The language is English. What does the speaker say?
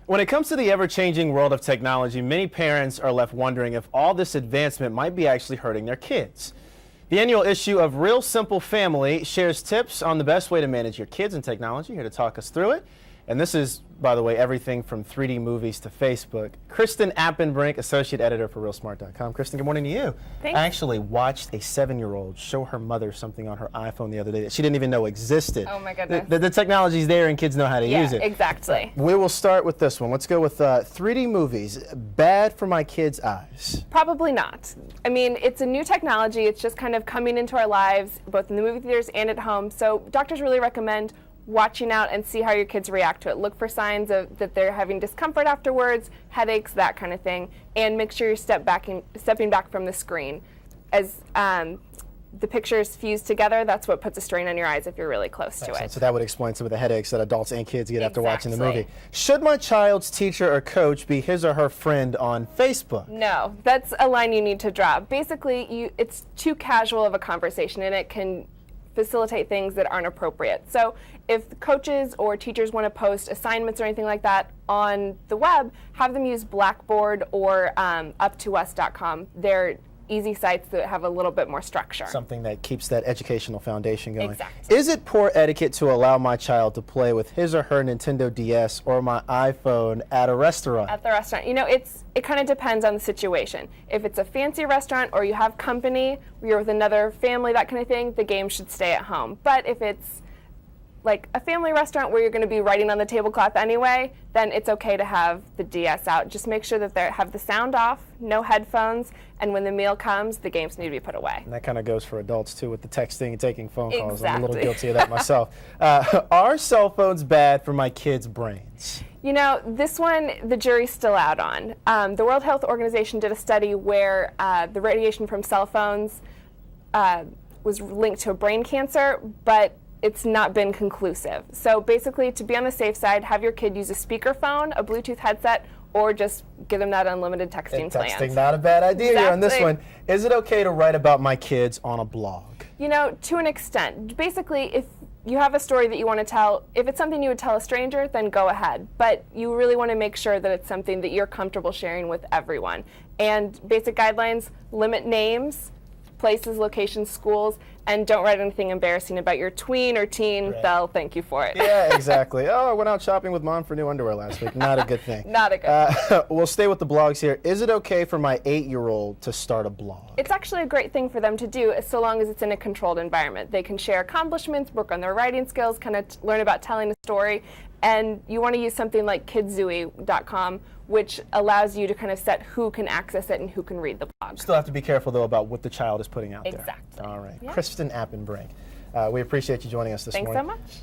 When it comes to the ever-changing world of technology, many parents are left wondering if all this advancement might be actually hurting their kids. The annual issue of Real Simple Family shares tips on the best way to manage your kids and technology. Here to talk us through it. And this is, by the way, everything from 3D movies to Facebook. Kristin Appenbrink, associate editor for RealSmart.com. Kristin, good morning to you. Thanks. I actually watched a 7-year-old show her mother something on her iPhone the other day that she didn't even know existed. Oh my goodness. The technology's there and kids know how to use it. Exactly. We will start with this one. Let's go with 3D movies. Bad for my kids' eyes? Probably not. I mean, it's a new technology. It's just kind of coming into our lives, both in the movie theaters and at home. So doctors really recommend watching out and see how your kids react to it. Look for signs of that they're having discomfort afterwards, headaches, that kind of thing, and make sure you're stepping back from the screen. As the pictures fuse together, that's what puts a strain on your eyes if you're really close to it. So that would explain some of the headaches that adults and kids get after watching the movie. Should my child's teacher or coach be his or her friend on Facebook? No, that's a line you need to draw. Basically, it's too casual of a conversation, and it can facilitate things that aren't appropriate. So if coaches or teachers want to post assignments or anything like that on the web, have them use Blackboard or uptous.com. They're easy sites that have a little bit more structure. Something that keeps that educational foundation going. Exactly. Is it poor etiquette to allow my child to play with his or her Nintendo DS or my iPhone at a restaurant? At the restaurant. You know, it kind of depends on the situation. If it's a fancy restaurant or you have company, or you're with another family, that kind of thing, the game should stay at home. But if it's like a family restaurant where you're going to be writing on the tablecloth anyway, then it's okay to have the DS out. Just make sure that they have the sound off, no headphones, and when the meal comes, the games need to be put away. And that kind of goes for adults too, with the texting and taking phone calls. Exactly. I'm a little guilty of that myself. Are cell phones bad for my kids' brains? You know, this one, the jury's still out on. The World Health Organization did a study where the radiation from cell phones was linked to brain cancer, but it's not been conclusive. So basically, to be on the safe side, have your kid use a speakerphone, a Bluetooth headset, or just give them that unlimited texting plan. Texting, not a bad idea here on this one. Is it okay to write about my kids on a blog? You know, to an extent. Basically, if you have a story that you want to tell, if it's something you would tell a stranger, then go ahead. But you really want to make sure that it's something that you're comfortable sharing with everyone. And basic guidelines: limit names, places, locations, schools, and don't write anything embarrassing about your tween or teen. Right. They'll thank you for it. Yeah, exactly. Oh, I went out shopping with mom for new underwear last week. Not a good thing. Not a good thing. We'll stay with the blogs here. Is it okay for my 8-year-old to start a blog? It's actually a great thing for them to do, so long as it's in a controlled environment. They can share accomplishments, work on their writing skills, kind of learn about telling a story. And you want to use something like kidzooey.com, which allows you to kind of set who can access it and who can read the blog. Still have to be careful, though, about what the child is putting out there. Exactly. All right. Yeah. Kristin Appenbrink, we appreciate you joining us this morning. Thanks so much.